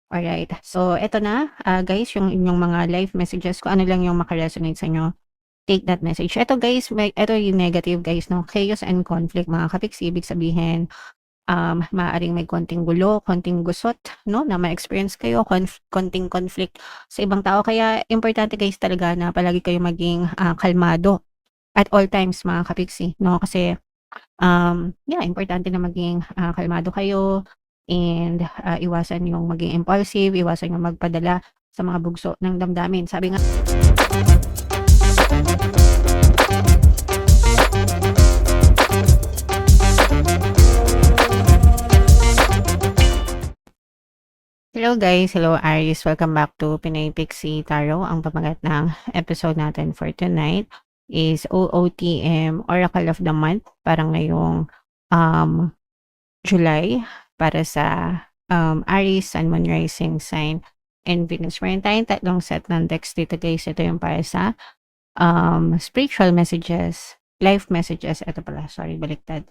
Alright. So, eto na, guys, yung inyong mga live messages, kung ano lang yung maka-resonate sa inyo, take that message. Eto guys, eto yung negative guys, no? Chaos and conflict, mga kapiksi. Ibig sabihin, maaaring may konting gulo, konting gusot, no? Na ma-experience kayo, konting conflict sa ibang tao. Kaya, importante guys talaga na palagi kayo maging kalmado at all times, mga kapiksi, no? Kasi, yeah, importante na maging kalmado kayo and iwasan yung maging impulsive, iwasan yung magpadala sa mga bugso ng damdamin. Sabi nga, hello guys, hello Aries, welcome back to Pinay Pixie Tarot. Ang pamagat ng episode natin for tonight is OOTM, Oracle of the Month, para ngayong July, para sa Aries, Sun, Moon, Rising Sign, and Venus. Meron tayong tatlong set ng text dito guys. Ito yung para sa spiritual messages, life messages. Ito pala, sorry, baliktad.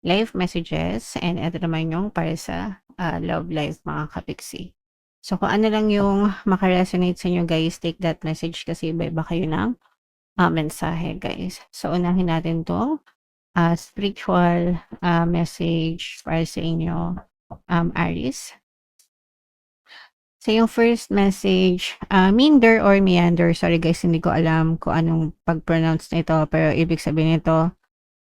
Life messages, and ito naman yung para sa love life, mga kapiksi. So, kung ano lang yung makaresonate sa inyo guys, take that message kasi iba-iba kayo ng mensahe guys. So, unahin natin to spiritual message para sa inyo, Aries. So, yung first message, minder or meander. Sorry guys, hindi ko alam kung anong pag-pronounce nito, pero ibig sabihin nito,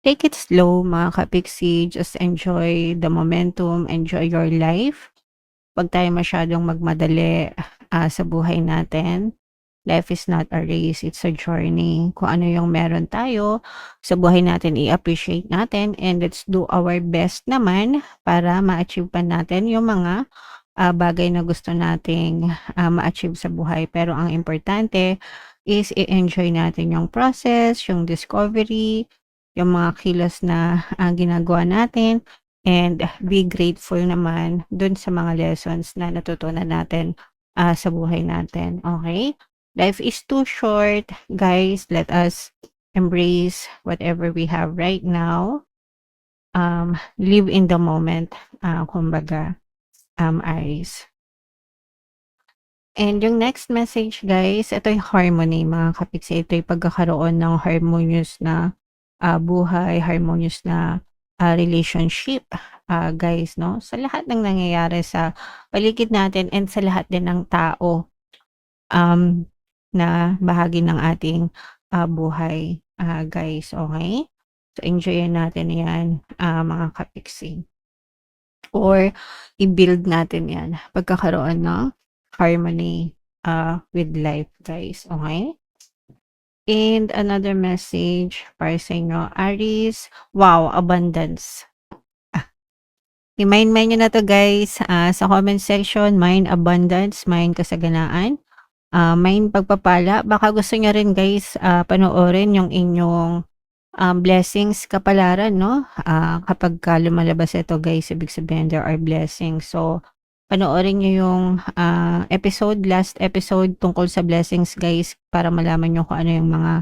take it slow, mga kapiksi. Just enjoy the momentum, enjoy your life. Huwag tayo masyadong magmadali sa buhay natin. Life is not a race, it's a journey. Kung ano yung meron tayo sa buhay natin, i-appreciate natin, and let's do our best naman para ma-achieve pa natin yung mga bagay na gusto nating ma-achieve sa buhay. Pero ang importante is i-enjoy natin yung process, yung discovery, yung mga kilos na ginagawa natin, and be grateful naman dun sa mga lessons na natutunan natin sa buhay natin. Okay? Life is too short, guys. Let us embrace whatever we have right now. Live in the moment, kumbaga, Aries. And yung next message, guys, ito yung harmony, mga kapiksi. Ito yung pagkakaroon ng harmonious na buhay, harmonious na relationship, guys, no? Sa lahat ng nangyayari sa paligid natin and sa lahat din ng tao na bahagi ng ating buhay, guys, okay? So, enjoyin natin yan, mga kapiksi. Or, i-build natin yan, pagkakaroon ng harmony with life, guys, okay? And another message para sa inyo, Aries. Wow, abundance. I-mind nyo na to guys sa comment section. Mind abundance, mind kasaganaan, mind pagpapala. Baka gusto nyo rin guys panoorin yung inyong blessings, kapalaran, no? Kapag lumalabas ito guys, ibig sabihin there are blessings. So, panoorin nyo yung last episode tungkol sa blessings guys, para malaman nyo kung ano yung mga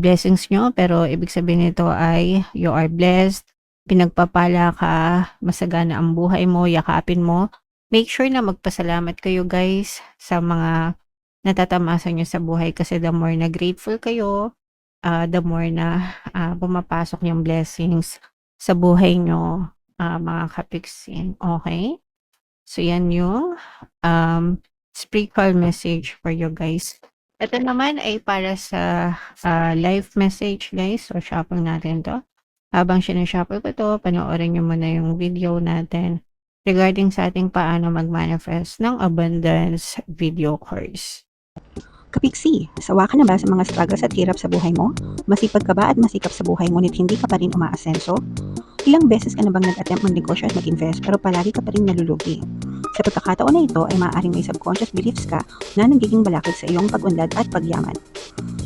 blessings nyo. Pero ibig sabihin nito ay you are blessed, pinagpapala ka, masagana ang buhay mo, yakapin mo. Make sure na magpasalamat kayo guys sa mga natatamasa nyo sa buhay, kasi the more na grateful kayo, the more na pumapasok yung blessings sa buhay nyo, mga kapiksin. Okay? So, yan yung spiritual message for you guys. Ito naman ay para sa live message guys. So, shuffle natin to. Habang sinashuffle ko to, panoorin nyo muna yung video natin regarding sa ating paano mag-manifest ng abundance video course. Kapiksi, sawa ka na ba sa mga struggles at hirap sa buhay mo? Masipag ka ba at masikap sa buhay ngunit hindi ka pa rin umaasenso? Ilang beses ka na bang nag-attempt mag-negosyo at mag-invest pero palagi ka pa rin nalulugi? Sa pagkakataon na ito ay maaaring may subconscious beliefs ka na nagiging balakid sa iyong pag-unlad at pagyaman.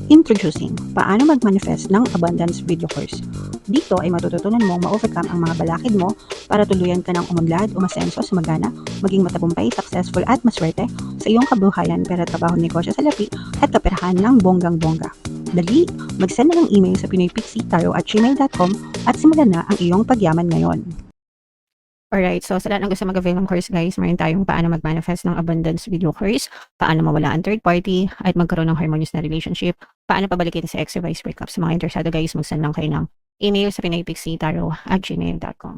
Introducing, paano mag-manifest ng abundance video course. Dito ay matututunan mong ma-overcome ang mga balakid mo para tuluyan ka ng umunlad, umasenso, sumagana, maging matagumpay, successful at maswerte sa iyong kabuhayan, pera, trabaho, negosyo, salapi at kaperahan ng bonggang-bongga. Dali, mag-send na ng email sa pinoypixie@gmail.com at simulan na ang iyong pagyaman ngayon. Alright, so sa lahat ng gusto mag-avail ng course guys, meron tayong paano mag-manifest ng abundance video course, paano mawala ang third party, at magkaroon ng harmonious na relationship, paano pabalikin sa ex or vice breakup. Sa mga interesado guys, mag-send lang kayo ng email sa pinaypixitaro@gmail.com.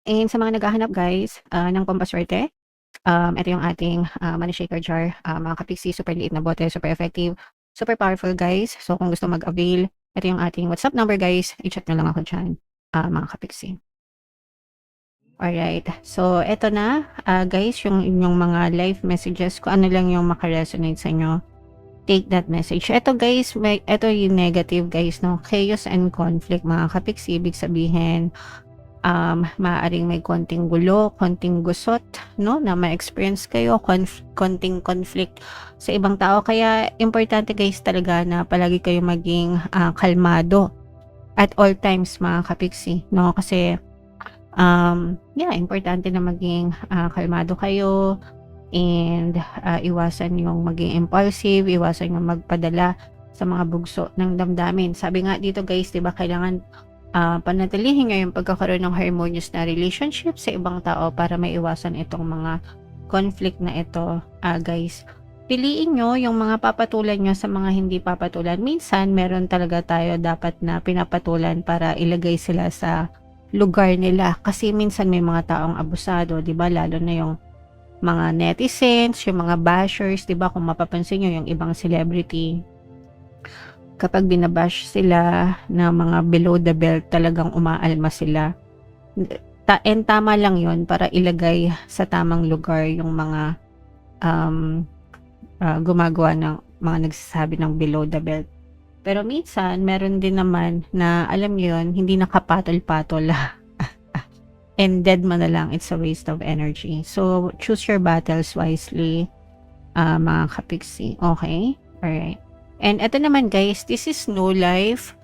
And sa mga naghahanap guys ng pampaswerte, ito yung ating money shaker jar, mga kapixi, super liit na bote, super effective, super powerful guys. So kung gusto mag-avail, ito yung ating WhatsApp number guys, i-chat nyo lang ako dyan, mga kapixi. Alright, so eto na guys, yung inyong mga live messages, kung ano lang yung makaresonate sa inyo, take that message. Eto guys, eto yung negative guys, no? Chaos and conflict, mga kapixi, ibig sabihin, maaaring may konting gulo, konting gusot, no? Na ma-experience kayo, konting conflict sa ibang tao. Kaya importante guys talaga na palagi kayo maging kalmado at all times, mga kapixi, no? Kasi importante na maging kalmado kayo and iwasan yung maging impulsive, iwasan yung magpadala sa mga bugso ng damdamin. Sabi nga dito guys, 'di ba, kailangan panatilihin nyo yung pagkakaroon ng harmonious na relationship sa ibang tao para maiwasan itong mga conflict na ito, guys. Piliin nyo yung mga papatulan nyo sa mga hindi papatulan. Minsan, meron talaga tayo dapat na pinapatulan para ilagay sila sa lugar nila. Kasi minsan may mga taong abusado, 'di ba? Lalo na yung mga netizens, yung mga bashers, 'di ba? Kung mapapansin nyo yung ibang celebrity, kapag binabash sila na mga below the belt, talagang umaalma sila. And tama lang yon para ilagay sa tamang lugar yung mga gumagawa ng mga nagsasabi ng below the belt. Pero minsan, meron din naman na, alam niyo yun, hindi nakapatol-patol. And dead mo na lang, it's a waste of energy. So, choose your battles wisely, mga kapixi. Okay? Alright. And ito naman guys, this is no life.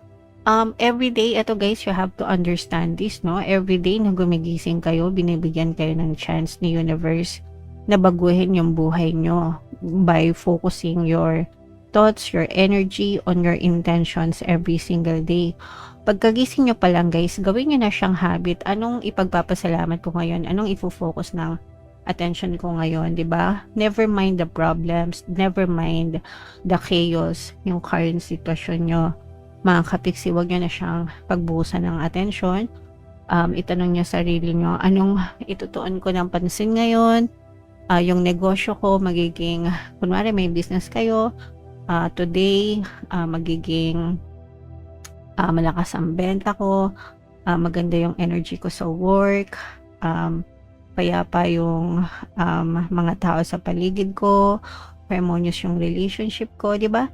Every day, ito guys, you have to understand this, no? Every day na gumigising kayo, binibigyan kayo ng chance ni universe na baguhin yung buhay nyo by focusing your thoughts, your energy on your intentions every single day. Pagkagising nyo pa lang guys, gawin nyo na siyang habit. Anong ipagpapasalamat ko ngayon? Anong ifo-focus ng attention ko ngayon, 'di ba? Never mind the problems, never mind the chaos, yung current sitwasyon nyo. Mga kapixi, wag nyo na siyang pagbuhusan ng attention. Itanong nyo sarili nyo, anong itutuon ko ng pansin ngayon? Yung negosyo ko magiging, kunwari may business kayo, today magiging malakas ang benta ko, maganda yung energy ko sa work, payapa yung mga tao sa paligid ko, harmonious yung relationship ko, di ba?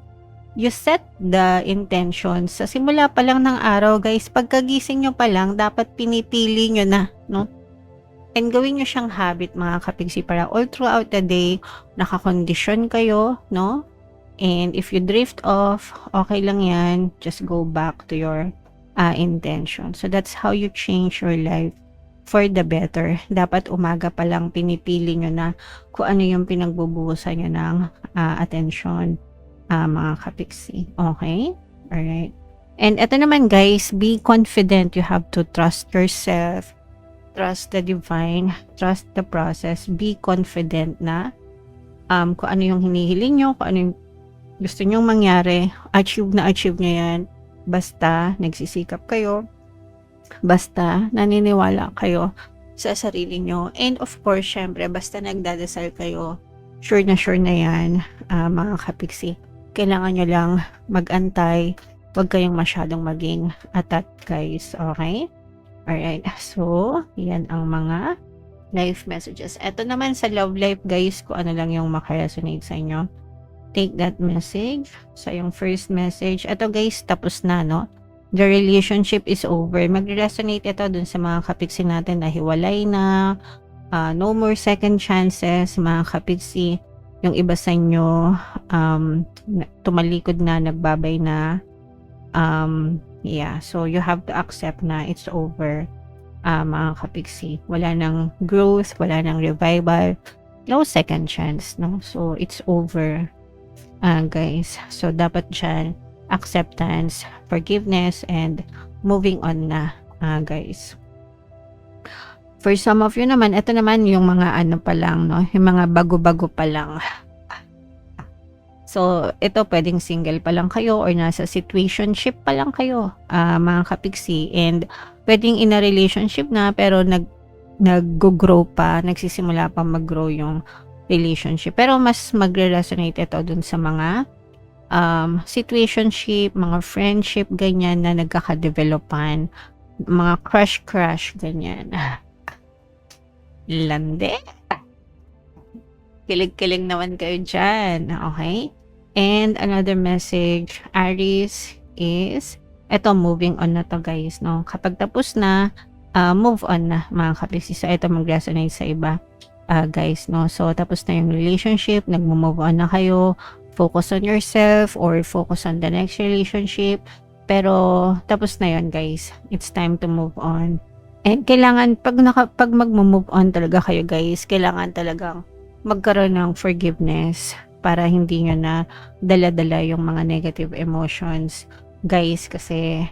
You set the intentions sa simula pa lang ng araw, guys. Pagkagising nyo pa lang, dapat pinipili nyo na, no? And gawin nyo siyang habit, mga kapigsi, para all throughout the day, nakakondisyon kayo, no? And if you drift off, okay lang yan. Just go back to your intention. So that's how you change your life for the better. Dapat umaga pa lang pinipili nyo na kung ano yung pinagbubuhusan nyo ng attention, mga kapiksi. Okay? Alright. And ito naman guys, be confident. You have to trust yourself, trust the divine, trust the process. Be confident na kung ano yung hinihiling nyo, kung ano yung gusto nyong mangyari, achieve nyo yan. Basta nagsisikap kayo, basta naniniwala kayo sa sarili nyo. And of course, syempre, basta nagdadasal kayo, sure na yan, mga kapiksi. Kailangan nyo lang mag-antay, huwag kayong masyadong maging atat, guys. Okay? Alright, so, yan ang mga life messages. Ito naman sa love life, guys, kung ano lang yung makaresonate sa inyo. Take that message. So, yung first message. Ito guys, tapos na, no? The relationship is over. Mag-resonate ito dun sa mga kapiksi natin na hiwalay na, no more second chances, mga kapiksi. Yung iba sa inyo, tumalikod na, nagbabay na. So you have to accept na it's over, mga kapiksi. Wala nang growth, wala nang revival, no second chance, no? So, it's over. Guys, so dapat dyan acceptance, forgiveness, and moving on na, guys. For some of you naman, ito naman yung mga ano pa lang, no? Yung mga bago-bago pa lang. So, ito pwedeng single pa lang kayo or nasa situationship pa lang kayo, mga kapiksi. And pwedeng in a relationship na pero nag-grow pa, nagsisimula pa mag-grow yung relationship. Pero mas magre-resonate ito dun sa mga situationship, mga friendship, ganyan na nagkakadevelopan, mga crush, ganyan. Lande. Kilig-kilig naman kayo dyan, okay? And another message, Aries, is eto, moving on na to guys, no? Kapag tapos na, move on na mga kapiksi. So, ito mag-resonate sa iba, guys, no? So, tapos na yung relationship, nag-move on na kayo, focus on yourself or focus on the next relationship. Pero, tapos na yon guys. It's time to move on. And kailangan, pag mag-move on talaga kayo guys, kailangan talagang magkaroon ng forgiveness para hindi nyo na dala-dala yung mga negative emotions guys, kasi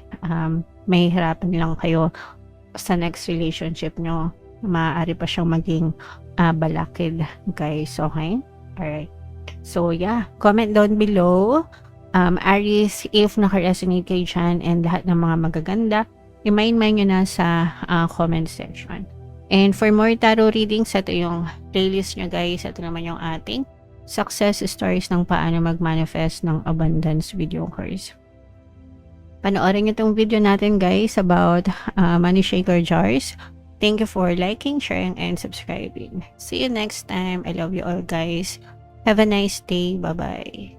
may hirapan lang kayo sa next relationship nyo. Maaari pa siyang maging balakid guys, okay? Alright. So yeah, comment down below, Aries, if naka-resonate kayo dyan and lahat ng mga magaganda, i-mind nyo na sa comment section. And for more tarot readings, ito yung playlist nyo guys. Ito naman yung ating success stories ng paano mag-manifest ng abundance video course. Panoorin nyo itong video natin guys about money shaker jars. Thank you for liking, sharing, and subscribing. See you next time. I love you all guys. Have a nice day. Bye-bye.